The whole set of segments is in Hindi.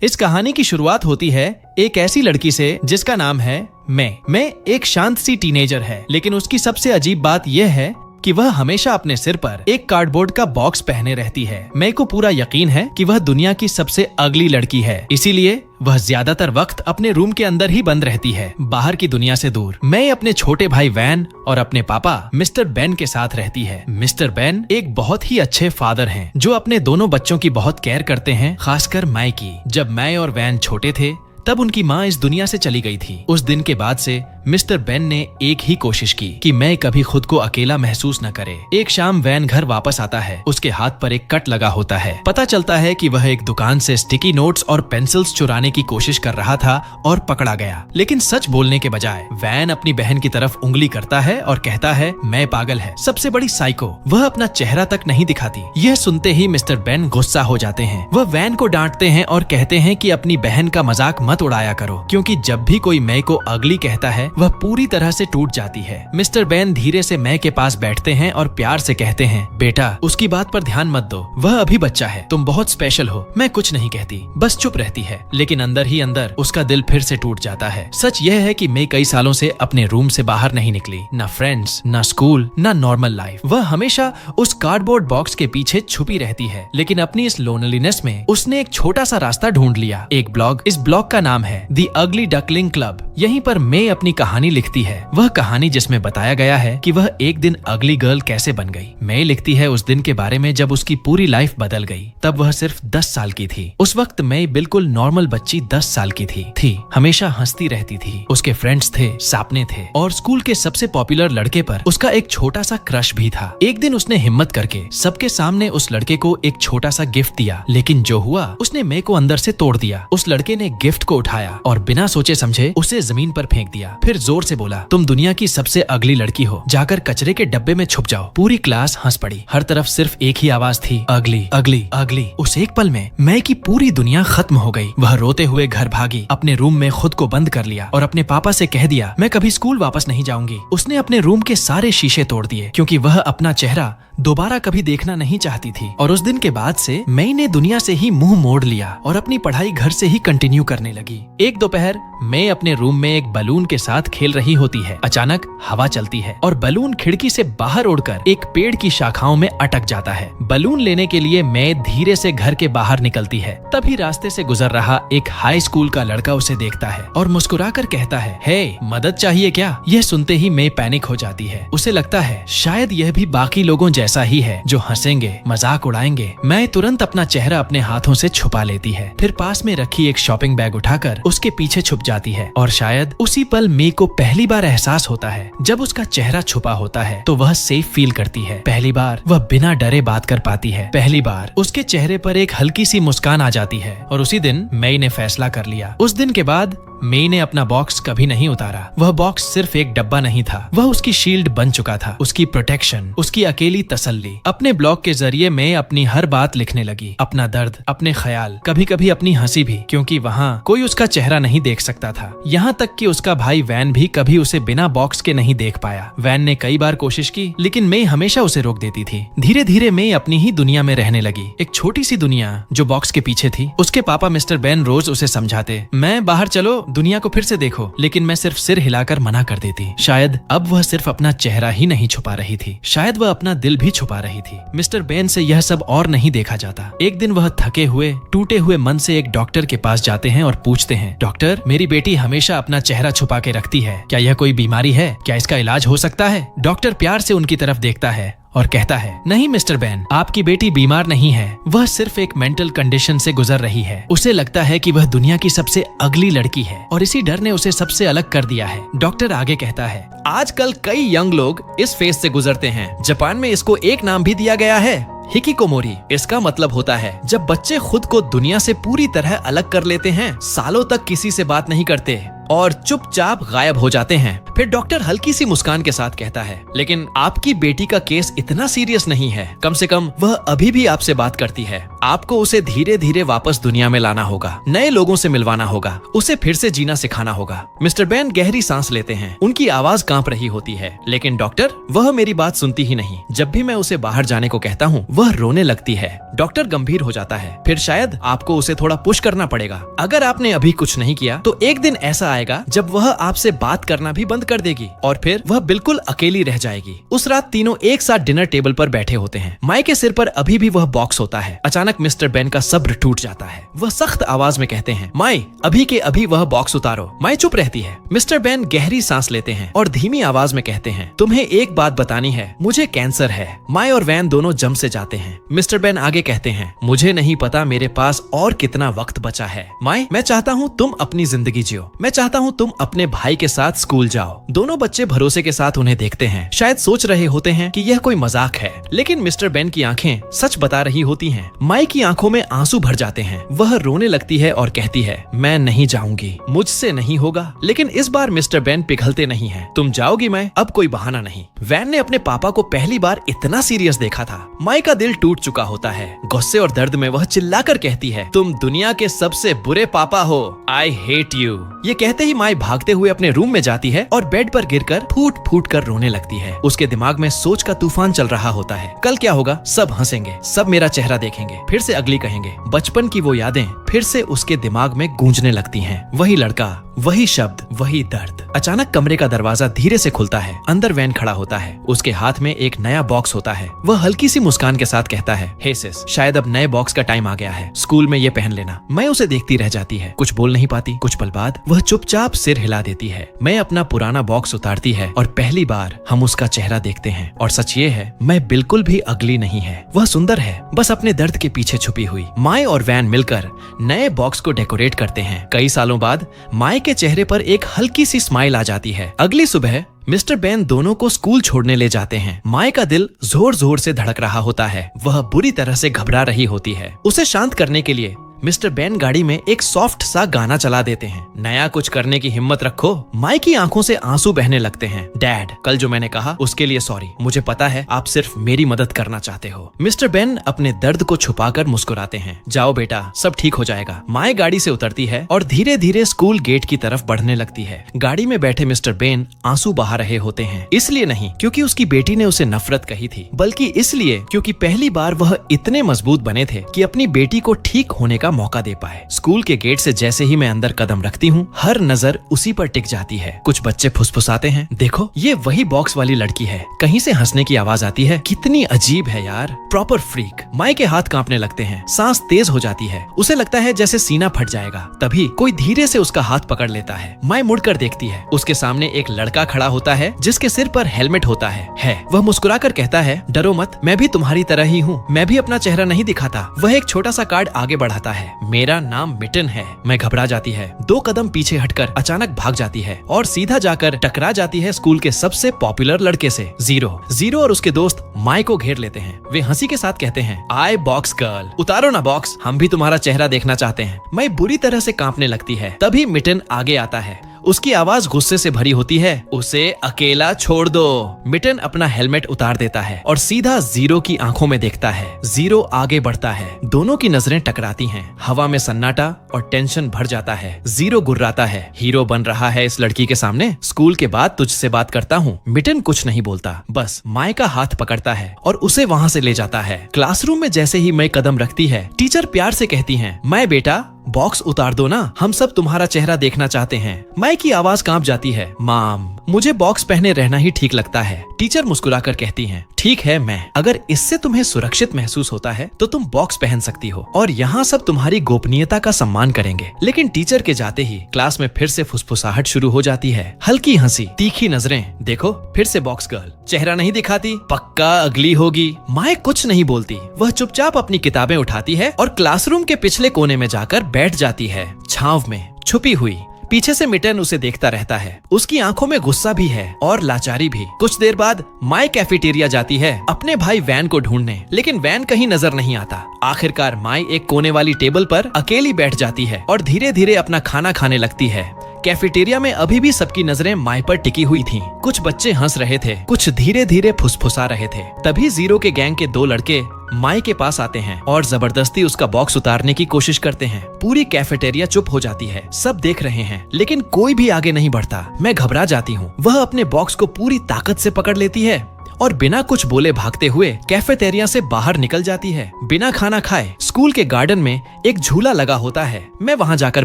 इस कहानी की शुरुआत होती है एक ऐसी लड़की से जिसका नाम है मैं एक शांत सी टीनेजर है, लेकिन उसकी सबसे अजीब बात यह है कि वह हमेशा अपने सिर पर एक कार्डबोर्ड का बॉक्स पहने रहती है। मैं को पूरा यकीन है कि वह दुनिया की सबसे अगली लड़की है, इसीलिए वह ज्यादातर वक्त अपने रूम के अंदर ही बंद रहती है, बाहर की दुनिया से दूर। मैं अपने छोटे भाई वैन और अपने पापा मिस्टर बेन के साथ रहती है। मिस्टर बेन एक बहुत ही अच्छे फादर हैं, जो अपने दोनों बच्चों की बहुत केयर करते हैं, खासकर मैं की। जब मैं और वैन छोटे थे तब उनकी माँ इस दुनिया से चली गई थी। उस दिन के बाद से मिस्टर बेन ने एक ही कोशिश की कि मैं कभी खुद को अकेला महसूस न करे। एक शाम वैन घर वापस आता है, उसके हाथ पर एक कट लगा होता है। पता चलता है कि वह एक दुकान से स्टिकी नोट्स और पेंसिल्स चुराने की कोशिश कर रहा था और पकड़ा गया। लेकिन सच बोलने के बजाय वैन अपनी बहन की तरफ उंगली करता है और कहता है मैं पागल है, सबसे बड़ी साइको। वह अपना चेहरा तक नहीं दिखाती। यह सुनते ही मिस्टर बेन गुस्सा हो जाते हैं। वह वैन को डांटते हैं और कहते हैं कि अपनी बहन का मजाक मत उड़ाया करो, क्योंकि जब भी कोई मैं को अगली कहता है वह पूरी तरह से टूट जाती है। मिस्टर बेन धीरे से मैं के पास बैठते हैं और प्यार से कहते हैं बेटा, उसकी बात पर ध्यान मत दो, वह अभी बच्चा है, तुम बहुत स्पेशल हो। मैं कुछ नहीं कहती, बस चुप रहती है, लेकिन अंदर ही अंदर उसका दिल फिर से टूट जाता है। सच यह है कि मैं कई सालों से अपने रूम से बाहर नहीं निकली, न फ्रेंड्स, न स्कूल, न नॉर्मल लाइफ। वह हमेशा उस कार्डबोर्ड बॉक्स के पीछे छुपी रहती है, लेकिन अपनी इस लोनलीनेस में उसने एक छोटा सा रास्ता ढूंढ लिया, एक ब्लॉग। इस ब्लॉग का नाम है द अगली डकलिंग क्लब। यहीं पर मैं अपनी कहानी लिखती है, वह कहानी जिसमें बताया गया है कि वह एक दिन अगली गर्ल कैसे बन गई। मैं लिखती है उस दिन के बारे में जब उसकी पूरी लाइफ बदल गई। तब वह सिर्फ 10 साल की थी। उस वक्त मैं बिल्कुल नॉर्मल बच्ची 10 साल की थी। हमेशा हंसती रहती थी, उसके फ्रेंड्स थे, सपने थे, और स्कूल के सबसे पॉपुलर लड़के पर उसका एक छोटा सा क्रश भी था। एक दिन उसने हिम्मत करके सबके सामने उस लड़के को एक छोटा सा गिफ्ट दिया, लेकिन जो हुआ उसने मैं को अंदर से तोड़ दिया। उस लड़के ने गिफ्ट को उठाया और बिना सोचे समझे उसे जमीन पर फेंक दिया। फिर जोर से बोला तुम दुनिया की सबसे अगली लड़की हो, जाकर कचरे के डब्बे में छुप जाओ। पूरी क्लास हंस पड़ी। हर तरफ सिर्फ एक ही आवाज थी, अगली अगली अगली। उस एक पल में मैं की पूरी दुनिया खत्म हो गई। वह रोते हुए घर भागी, अपने रूम में खुद को बंद कर लिया और अपने पापा से कह दिया मैं कभी स्कूल वापस नहीं जाऊंगी। उसने अपने रूम के सारे शीशे तोड़ दिए, क्योंकि वह अपना चेहरा दोबारा कभी देखना नहीं चाहती थी। और उस दिन के बाद से मैंने दुनिया से ही मुंह मोड़ लिया और अपनी पढ़ाई घर से ही कंटिन्यू करने लगी। एक दोपहर मैं अपने रूम में एक बलून के साथ खेल रही होती है। अचानक हवा चलती है और बलून खिड़की से बाहर उड़कर एक पेड़ की शाखाओं में अटक जाता है। बलून लेने के लिए मैं धीरे से घर के बाहर निकलती है। तभी रास्ते से गुजर रहा एक हाई स्कूल का लड़का उसे देखता है और मुस्कुराकर कहता है हे, मदद चाहिए क्या? यह सुनते ही मैं पैनिक हो जाती है। उसे लगता है शायद यह भी बाकी लोगों जैसा ही है, जो हंसेंगे, मजाक उड़ाएंगे। मैं तुरंत अपना चेहरा अपने हाथों से छुपा लेती है, फिर पास में रखी एक शॉपिंग बैग उठाकर उसके पीछे छुप जाती है। और शायद उसी पल मी को पहली बार एहसास होता है, जब उसका चेहरा छुपा होता है तो वह सेफ फील करती है। पहली बार वह बिना डरे बात कर पाती है। पहली बार उसके चेहरे पर एक हल्की सी मुस्कान आ जाती है। और उसी दिन मई ने फैसला कर लिया। उस दिन के बाद मई ने अपना बॉक्स कभी नहीं उतारा। वह बॉक्स सिर्फ एक डब्बा नहीं था, वह उसकी शील्ड बन चुका था, उसकी प्रोटेक्शन, उसकी अकेली तसल्ली। अपने ब्लॉग के जरिए मैं अपनी हर बात लिखने लगी, अपना दर्द, अपने ख्याल, कभी कभी अपनी हंसी भी, क्योंकि वहाँ कोई उसका चेहरा नहीं देख सकता था। यहाँ तक कि उसका भाई वैन भी कभी उसे बिना बॉक्स के नहीं देख पाया। वैन ने कई बार कोशिश की, लेकिन मैं हमेशा उसे रोक देती थी। धीरे धीरे मैं अपनी ही दुनिया में रहने लगी, एक छोटी सी दुनिया जो बॉक्स के पीछे थी। उसके पापा मिस्टर बेन रोज उसे समझाते, मैं बाहर चलो, दुनिया को फिर से देखो, लेकिन मैं सिर्फ सिर हिलाकर मना कर देती। शायद अब वह सिर्फ अपना चेहरा ही नहीं छुपा रही थी, शायद वह अपना दिल भी छुपा रही थी। मिस्टर बेन से यह सब और नहीं देखा जाता। एक दिन वह थके हुए, टूटे हुए मन से एक डॉक्टर के पास जाते हैं और पूछते हैं, डॉक्टर, मेरी बेटी हमेशा अपना चेहरा छुपा के रखती है, क्या यह कोई बीमारी है? क्या इसका इलाज हो सकता है? डॉक्टर प्यार से उनकी तरफ देखता है और कहता है, नहीं मिस्टर बेन, आपकी बेटी बीमार नहीं है, वह सिर्फ एक मेंटल कंडीशन से गुजर रही है। उसे लगता है कि वह दुनिया की सबसे अगली लड़की है और इसी डर ने उसे सबसे अलग कर दिया है। डॉक्टर आगे कहता है, आजकल कई यंग लोग इस फेज से गुजरते हैं। जापान में इसको एक नाम भी दिया गया है, हिकिकोमोरी। इसका मतलब होता है जब बच्चे खुद को दुनिया से पूरी तरह अलग कर लेते हैं, सालों तक किसी से बात नहीं करते और चुपचाप गायब हो जाते हैं। फिर डॉक्टर हल्की सी मुस्कान के साथ कहता है, लेकिन आपकी बेटी का केस इतना सीरियस नहीं है, कम से कम वह अभी भी आपसे बात करती है। आपको उसे धीरे धीरे वापस दुनिया में लाना होगा, नए लोगों से मिलवाना होगा, उसे फिर से जीना सिखाना होगा। मिस्टर बेन गहरी सांस लेते हैं, उनकी आवाज कांप रही होती है। लेकिन डॉक्टर, वह मेरी बात सुनती ही नहीं। जब भी मैं उसे बाहर जाने को कहता हूँ, वह रोने लगती है। डॉक्टर गंभीर हो जाता है। फिर शायद आपको उसे थोड़ा पुश करना पड़ेगा। अगर आपने अभी कुछ नहीं किया तो एक दिन ऐसा आएगा जब वह आपसे बात करना भी बंद कर देगी और फिर वह बिल्कुल अकेली रह जाएगी। उस रात तीनों एक साथ डिनर टेबल पर बैठे होते हैं। माई के सिर पर अभी भी वह बॉक्स होता है। अचानक मिस्टर बेन का सब्र टूट जाता है। वह सख्त आवाज में कहते हैं, माई, अभी के अभी वह बॉक्स उतारो। माई चुप रहती है। मिस्टर बेन गहरी सांस लेते हैं और धीमी आवाज में कहते हैं, तुम्हें एक बात बतानी है, मुझे कैंसर है। माई और वैन दोनों जम से जाते हैं। मिस्टर बेन आगे कहते हैं, मुझे नहीं पता मेरे पास और कितना वक्त बचा है। माई, मैं चाहता हूँ तुम अपनी जिंदगी जियो। मैं चाहता हूँ तुम अपने भाई के साथ स्कूल जाओ। दोनों बच्चे भरोसे के साथ उन्हें देखते हैं। शायद सोच रहे होते हैं कि यह कोई मजाक है, लेकिन मिस्टर बेन की आंखें सच बता रही होती हैं। माई की आंखों में आंसू भर जाते हैं। वह रोने लगती है और कहती है, मैं नहीं जाऊंगी, मुझसे नहीं होगा। लेकिन इस बार मिस्टर बेन पिघलते नहीं हैं। तुम जाओगी माई, अब कोई बहाना नहीं। वैन ने अपने पापा को पहली बार इतना सीरियस देखा था। माई का दिल टूट चुका होता है। गुस्से और दर्द में वह चिल्लाकर कहती है, तुम दुनिया के सबसे बुरे पापा हो। I hate you. ये कहते ही माई भागते हुए अपने रूम में जाती है और बेड पर गिरकर फूट फूट कर रोने लगती है। उसके दिमाग में सोच का तूफान चल रहा होता है। कल क्या होगा? सब हंसेंगे, सब मेरा चेहरा देखेंगे, फिर से अगली कहेंगे। बचपन की वो यादें फिर से उसके दिमाग में गूंजने लगती हैं। वही लड़का, वही शब्द, वही दर्द। अचानक कमरे का दरवाजा धीरे से खुलता है। अंदर वैन खड़ा होता है। उसके हाथ में एक नया बॉक्स होता है। वह हल्की सी मुस्कान के साथ कहता है, हे सिस, शायद अब नए बॉक्स का टाइम आ गया है। स्कूल में ये पहन लेना। मैं उसे देखती रह जाती है, कुछ बोल नहीं पाती। कुछ पल बाद वह चुपचाप सिर हिला देती है। मैं अपना पुराना बॉक्स उतारती है और पहली बार हम उसका चेहरा देखते हैं। और सच ये है, मैं बिल्कुल भी अगली नहीं है। वह सुंदर है, बस अपने दर्द के पीछे छुपी हुई। माई और वैन मिलकर नए बॉक्स को डेकोरेट करते हैं। कई सालों बाद माई के चेहरे पर एक हल्की सी स्माइल आ जाती है। अगली सुबह मिस्टर बेन दोनों को स्कूल छोड़ने ले जाते हैं। माई का दिल जोर जोर से धड़क रहा होता है। वह बुरी तरह से घबरा रही होती है। उसे शांत करने के लिए मिस्टर बेन गाड़ी में एक सॉफ्ट सा गाना चला देते हैं। नया कुछ करने की हिम्मत रखो। माई की आंखों से आंसू बहने लगते हैं। डैड, कल जो मैंने कहा उसके लिए सॉरी। मुझे पता है आप सिर्फ मेरी मदद करना चाहते हो। मिस्टर बेन अपने दर्द को छुपाकर मुस्कुराते हैं। जाओ बेटा, सब ठीक हो जाएगा। माई गाड़ी से उतरती है और धीरे धीरे स्कूल गेट की तरफ बढ़ने लगती है। गाड़ी में बैठे मिस्टर बेन आंसू बहा रहे होते हैं। इसलिए नहीं क्योंकि उसकी बेटी ने उसे नफरत कही थी, बल्कि इसलिए क्योंकि पहली बार वह इतने मजबूत बने थे कि अपनी बेटी को ठीक होने का मौका दे पाए। स्कूल के गेट से जैसे ही मैं अंदर कदम रखती हूँ, हर नजर उसी पर टिक जाती है। कुछ बच्चे फुसफुसाते हैं, देखो ये वही बॉक्स वाली लड़की है। कहीं से हंसने की आवाज आती है। कितनी अजीब है यार, प्रॉपर फ्रीक। माई के हाथ कांपने लगते हैं। सांस तेज हो जाती है। उसे लगता है जैसे सीना फट जाएगा। तभी कोई धीरे से उसका हाथ पकड़ लेता है। माई मुड़कर देखती है। उसके सामने एक लड़का खड़ा होता है जिसके सिर पर हेलमेट होता है। वह मुस्कुराकर कहता है, डरो मत, मैं भी तुम्हारी तरह ही हूँ। मैं भी अपना चेहरा नहीं दिखाता। वह एक छोटा सा कार्ड आगे बढ़ाता है। मेरा नाम मिटन है। मैं घबरा जाती है। 2 कदम पीछे हटकर अचानक भाग जाती है और सीधा जाकर टकरा जाती है स्कूल के सबसे पॉपुलर लड़के से, जीरो और उसके दोस्त माई को घेर लेते हैं। वे हंसी के साथ कहते हैं, आए बॉक्स गर्ल, उतारो ना बॉक्स, हम भी तुम्हारा चेहरा देखना चाहते हैं। मैं बुरी तरह से कांपने लगती है। तभी मिटन आगे आता है। उसकी आवाज गुस्से से भरी होती है, उसे अकेला छोड़ दो। मिटन अपना हेलमेट उतार देता है और सीधा जीरो की आंखों में देखता है। जीरो आगे बढ़ता है। दोनों की नजरें टकराती हैं। हवा में सन्नाटा और टेंशन भर जाता है। जीरो गुर्राता है, हीरो बन रहा है इस लड़की के सामने। स्कूल के बाद तुझसे बात करता हूँ। मिटन कुछ नहीं बोलता, बस माई का हाथ पकड़ता है और उसे वहाँ से ले जाता है। क्लासरूम में जैसे ही मैं कदम रखती है, टीचर प्यार से कहती है, मैं बेटा बॉक्स उतार दो ना, हम सब तुम्हारा चेहरा देखना चाहते हैं। माई की आवाज कांप जाती है, माम, मुझे बॉक्स पहने रहना ही ठीक लगता है। टीचर मुस्कुराकर कहती हैं, ठीक है मैं, अगर इससे तुम्हें सुरक्षित महसूस होता है तो तुम बॉक्स पहन सकती हो और यहाँ सब तुम्हारी गोपनीयता का सम्मान करेंगे। लेकिन टीचर के जाते ही क्लास में फिर से फुसफुसाहट शुरू हो जाती है। हल्की हंसी, तीखी नजरें, देखो फिर से बॉक्स गर्ल, चेहरा नहीं दिखाती, पक्का अगली होगी। माई कुछ नहीं बोलती। वह चुपचाप अपनी किताबें उठाती है और क्लासरूम के पिछले कोने में जाकर बैठ जाती है, छांव में छुपी हुई। पीछे से मिटन उसे देखता रहता है। उसकी आंखों में गुस्सा भी है और लाचारी भी। कुछ देर बाद माई कैफेटेरिया जाती है अपने भाई वैन को ढूंढने, लेकिन वैन कहीं नजर नहीं आता। आखिरकार माई एक कोने वाली टेबल पर अकेली बैठ जाती है और धीरे धीरे अपना खाना खाने लगती है। कैफेटेरिया में अभी भी सबकी नजरें माई पर टिकी हुई थीं। कुछ बच्चे हंस रहे थे, कुछ धीरे धीरे फुसफुसा रहे थे। तभी जीरो के गैंग के 2 लड़के माई के पास आते हैं और जबरदस्ती उसका बॉक्स उतारने की कोशिश करते हैं। पूरी कैफेटेरिया चुप हो जाती है। सब देख रहे हैं लेकिन कोई भी आगे नहीं बढ़ता। मैं घबरा जाती हूँ। वह अपने बॉक्स को पूरी ताकत से पकड़ लेती है और बिना कुछ बोले भागते हुए कैफेटेरिया से बाहर निकल जाती है। बिना खाना खाए स्कूल के गार्डन में एक झूला लगा होता है। मैं वहाँ जाकर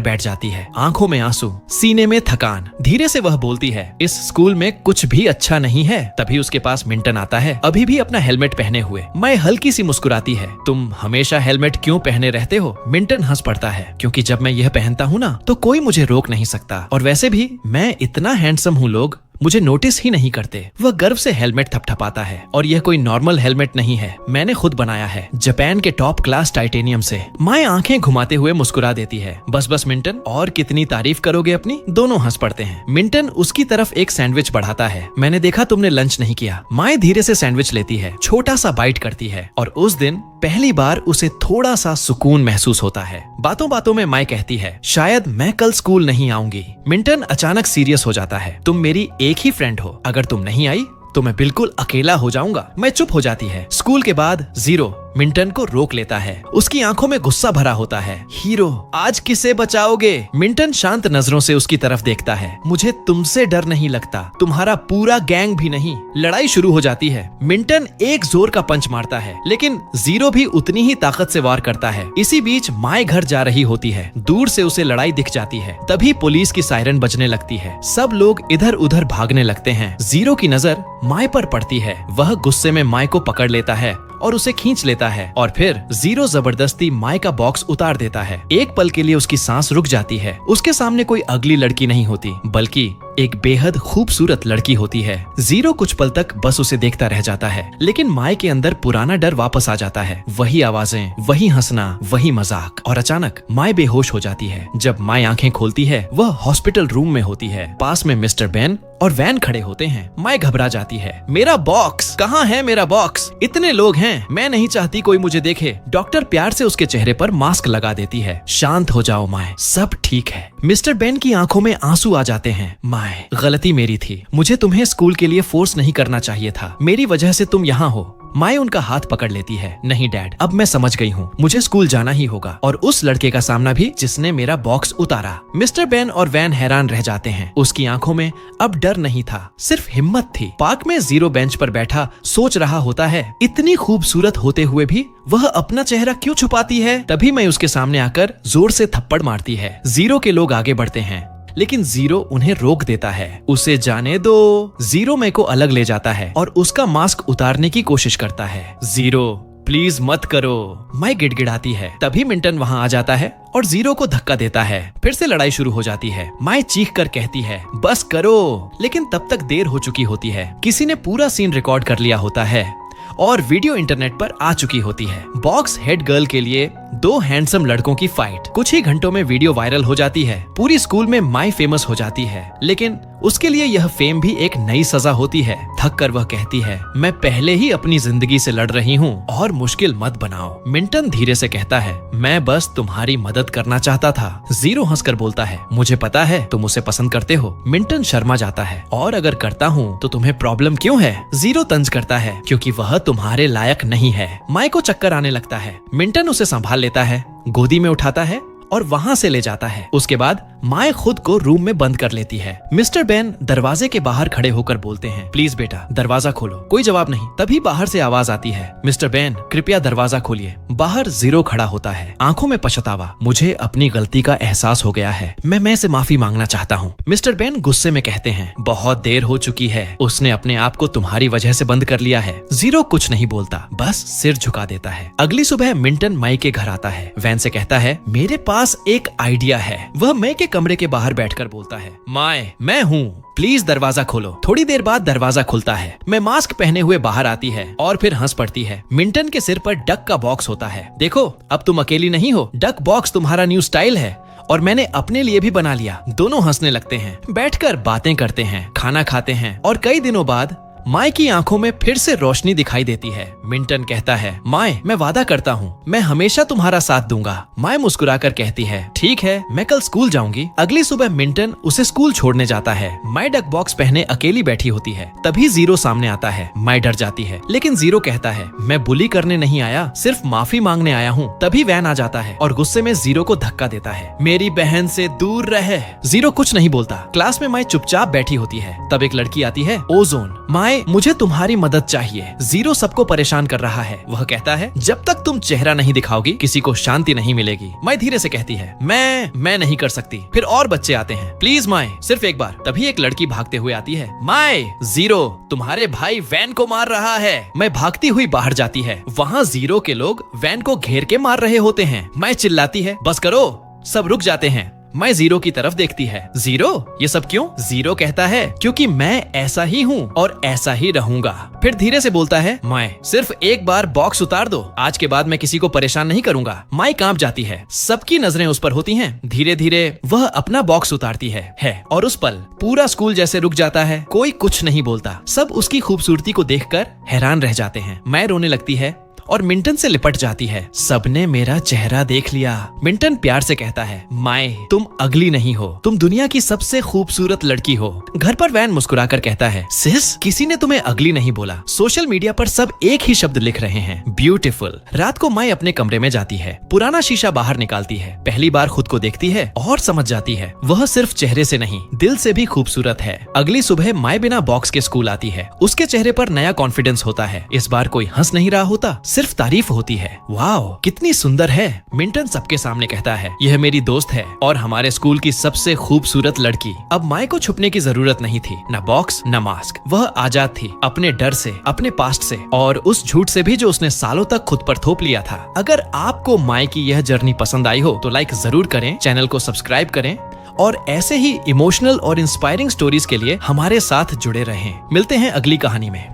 बैठ जाती है, आंखों में आंसू, सीने में थकान। धीरे से वह बोलती है, इस स्कूल में कुछ भी अच्छा नहीं है। तभी उसके पास मिंटन आता है, अभी भी अपना हेलमेट पहने हुए। मैं हल्की सी मुस्कुराती है, तुम हमेशा हेलमेट क्यों पहने रहते हो? मिंटन हंस पड़ता है, क्योंकि जब मैं यह पहनता हूँ ना तो कोई मुझे रोक नहीं सकता। और वैसे भी मैं इतना हैंडसम हूँ, लोग मुझे नोटिस ही नहीं करते। वह गर्व से हेलमेट थपथपाता है और यह कोई नॉर्मल हेलमेट नहीं है, मैंने खुद बनाया है, जापान के टॉप क्लास टाइटेनियम से। माय आंखें घुमाते हुए मुस्कुरा देती है, बस बस मिंटन, और कितनी तारीफ करोगे अपनी? दोनों हंस पड़ते हैं। मिंटन उसकी तरफ एक सैंडविच बढ़ाता है, मैंने देखा तुमने लंच नहीं किया। माय धीरे से सैंडविच लेती है, छोटा सा बाइट करती है और उस दिन पहली बार उसे थोड़ा सा सुकून महसूस होता है। बातों बातों में माय कहती है, शायद मैं कल स्कूल नहीं आऊंगी। मिंटन अचानक सीरियस हो जाता है, तुम मेरी एक ही फ्रेंड हो, अगर तुम नहीं आई तो मैं बिल्कुल अकेला हो जाऊंगा। मैं चुप हो जाती है। स्कूल के बाद जीरो मिंटन को रोक लेता है। उसकी आंखों में गुस्सा भरा होता है। हीरो, आज किसे बचाओगे? मिंटन शांत नजरों से उसकी तरफ देखता है। मुझे तुमसे डर नहीं लगता, तुम्हारा पूरा गैंग भी नहीं। लड़ाई शुरू हो जाती है। मिंटन एक जोर का पंच मारता है, लेकिन जीरो भी उतनी ही ताकत से वार करता है। इसी बीच माय घर जा रही होती है। दूर से उसे लड़ाई दिख जाती है। तभी पुलिस की सायरन बजने लगती है। सब लोग इधर उधर भागने लगते हैं। जीरो की नजर माय पर पड़ती है। वह गुस्से में माय को पकड़ लेता है और उसे खींच लेता है और फिर जीरो जबरदस्ती माय का बॉक्स उतार देता है। एक पल के लिए उसकी सांस रुक जाती है। उसके सामने कोई अगली लड़की नहीं होती, बल्कि एक बेहद खूबसूरत लड़की होती है। जीरो कुछ पल तक बस उसे देखता रह जाता है, लेकिन माय के अंदर पुराना डर वापस आ जाता है। वही आवाजें, वही हंसना, वही मजाक। और अचानक माय बेहोश हो जाती है। जब माय आंखें खोलती है, वह हॉस्पिटल रूम में होती है। पास में मिस्टर बेन और वैन खड़े होते हैं। माय घबरा जाती है, मेरा बॉक्स कहाँ है? मेरा बॉक्स, इतने लोग हैं, मैं नहीं चाहती कोई मुझे देखे। डॉक्टर प्यार से उसके चेहरे पर मास्क लगा देती है। शांत हो जाओ माय, सब ठीक है। मिस्टर बेन की आंखों में आंसू आ जाते हैं। माय, गलती मेरी थी, मुझे तुम्हें स्कूल के लिए फोर्स नहीं करना चाहिए था, मेरी वजह से तुम यहाँ हो। माय उनका हाथ पकड़ लेती है। नहीं डैड, अब मैं समझ गई हूँ, मुझे स्कूल जाना ही होगा, और उस लड़के का सामना भी जिसने मेरा बॉक्स उतारा। मिस्टर बेन और वैन हैरान रह जाते हैं। उसकी आंखों में अब डर नहीं था, सिर्फ हिम्मत थी। पार्क में जीरो बेंच पर बैठा सोच रहा होता है, इतनी खूबसूरत होते हुए भी वह अपना चेहरा क्यों छुपाती है? तभी मैं उसके सामने आकर जोर से थप्पड़ मारती है। जीरो के लोग आगे बढ़ते हैं, लेकिन जीरो उन्हें रोक देता है। उसे जाने दो। जीरो मैं को अलग ले जाता है और उसका मास्क उतारने की कोशिश करता है। जीरो, प्लीज मत करो, मैं गिड़गिड़ाती है। तभी मिंटन वहाँ आ जाता है और जीरो को धक्का देता है। फिर से लड़ाई शुरू हो जाती है। माय चीख कर कहती है, बस करो, लेकिन तब तक देर हो चुकी होती है। किसी ने पूरा सीन रिकॉर्ड कर लिया होता है और वीडियो इंटरनेट पर आ चुकी होती है। बॉक्स हेड गर्ल के लिए 2 हैंडसम लड़कों की फाइट। कुछ ही घंटों में वीडियो वायरल हो जाती है। पूरी स्कूल में माय फेमस हो जाती है, लेकिन उसके लिए यह फेम भी एक नई सजा होती है। थक कर वह कहती है, मैं पहले ही अपनी जिंदगी से लड़ रही हूँ और मुश्किल मत बनाओ। मिंटन धीरे से कहता है, मैं बस तुम्हारी मदद करना चाहता था। जीरो हंसकर बोलता है, मुझे पता है तुम उसे पसंद करते हो। मिंटन शर्मा जाता है, और अगर करता हूँ तो तुम्हें प्रॉब्लम क्यों है? जीरो तंज करता है, क्योंकि वह तुम्हारे लायक नहीं है। माय को चक्कर आने लगता है। मिंटन उसे संभाल लेता है, गोदी में उठाता है और वहाँ से ले जाता है। उसके बाद माय खुद को रूम में बंद कर लेती है। मिस्टर बेन दरवाजे के बाहर खड़े होकर बोलते हैं, प्लीज बेटा दरवाजा खोलो। कोई जवाब नहीं। तभी बाहर से आवाज आती है, मिस्टर बेन कृपया दरवाजा खोलिए। बाहर जीरो खड़ा होता है, आंखों में पछतावा। मुझे अपनी गलती का एहसास हो गया है, मैं से माफी मांगना चाहता हूँ। मिस्टर बेन गुस्से में कहते हैं, बहुत देर हो चुकी है, उसने अपने आप को तुम्हारी वजह से बंद कर लिया है। जीरो कुछ नहीं बोलता, बस सिर झुका देता है। अगली सुबह मिंटन माई के घर आता है। वैन से कहता है, मेरे पास एक आइडिया है। वह माई के कमरे के बाहर बैठकर बोलता है, माय मैं हूँ, प्लीज दरवाजा खोलो। थोड़ी देर बाद दरवाजा खुलता है। मैं मास्क पहने हुए बाहर आती है और फिर हंस पड़ती है। मिंटन के सिर पर डक का बॉक्स होता है। देखो अब तुम अकेली नहीं हो, डक बॉक्स तुम्हारा न्यू स्टाइल है और मैंने अपने लिए भी बना लिया। दोनों हंसने लगते हैं, बैठकर बातें करते हैं, खाना खाते हैं और कई दिनों बाद माय की आंखों में फिर से रोशनी दिखाई देती है। मिंटन कहता है, माय मैं वादा करता हूँ मैं हमेशा तुम्हारा साथ दूंगा। माय मुस्कुराकर कहती है, ठीक है मैं कल स्कूल जाऊंगी। अगली सुबह मिंटन उसे स्कूल छोड़ने जाता है। माय डक बॉक्स पहने अकेली बैठी होती है। तभी जीरो सामने आता है। माय डर जाती है, लेकिन जीरो कहता है, मैं बुली करने नहीं आया, सिर्फ माफी मांगने आया हूँ। तभी वैन आ जाता है और गुस्से में जीरो को धक्का देता है। मेरी बहन से दूर रहे। जीरो कुछ नहीं बोलता। क्लास में माय चुपचाप बैठी होती है। तब एक लड़की आती है, ओजोन। माय मुझे तुम्हारी मदद चाहिए। जीरो सबको परेशान कर रहा है। वह कहता है, जब तक तुम चेहरा नहीं दिखाओगी किसी को शांति नहीं मिलेगी। माय धीरे से कहती है, मैं नहीं कर सकती। फिर और बच्चे आते हैं, प्लीज माय सिर्फ एक बार। तभी एक लड़की भागते हुए आती है, माय जीरो तुम्हारे भाई वैन को मार रहा है। मैं भागती हुई बाहर जाती है। वहाँ जीरो के लोग वैन को घेर के मार रहे होते हैं। माय चिल्लाती है, बस करो। सब रुक जाते हैं। माय जीरो की तरफ देखती है। जीरो ये सब क्यों? जीरो कहता है, क्योंकि मैं ऐसा ही हूँ और ऐसा ही रहूंगा। फिर धीरे से बोलता है, माय सिर्फ एक बार बॉक्स उतार दो, आज के बाद मैं किसी को परेशान नहीं करूंगा। माय कांप जाती है। सबकी नजरें उस पर होती हैं। धीरे धीरे वह अपना बॉक्स उतारती है और उस पल पूरा स्कूल जैसे रुक जाता है। कोई कुछ नहीं बोलता। सब उसकी खूबसूरती को देखकर हैरान रह जाते हैं। माय रोने लगती है और मिंटन से लिपट जाती है। सबने मेरा चेहरा देख लिया। मिंटन प्यार से कहता है, माय तुम अगली नहीं हो, तुम दुनिया की सबसे खूबसूरत लड़की हो। घर पर वैन मुस्कुराकर कहता है, सिस किसी ने तुम्हें अगली नहीं बोला। सोशल मीडिया पर सब एक ही शब्द लिख रहे हैं, ब्यूटीफुल। रात को माय अपने कमरे में जाती है। पुराना शीशा बाहर निकालती है। पहली बार खुद को देखती है और समझ जाती है वह सिर्फ चेहरे से नहीं दिल से भी खूबसूरत है। अगली सुबह माय बिना बॉक्स के स्कूल आती है। उसके चेहरे पर नया कॉन्फिडेंस होता है। इस बार कोई हंस नहीं रहा होता, सिर्फ तारीफ होती है। वाओ कितनी सुंदर है। मिंटन सबके सामने कहता है, यह मेरी दोस्त है और हमारे स्कूल की सबसे खूबसूरत लड़की। अब माय को छुपने की जरूरत नहीं थी, न बॉक्स न मास्क। वह आजाद थी अपने डर से, अपने पास्ट से और उस झूठ से भी जो उसने सालों तक खुद पर थोप लिया था। अगर आपको माय की यह जर्नी पसंद आई हो तो लाइक जरूर करें, चैनल को सब्सक्राइब करें और ऐसे ही इमोशनल और इंस्पायरिंग स्टोरीज के लिए हमारे साथ जुड़े रहें। मिलते हैं अगली कहानी में।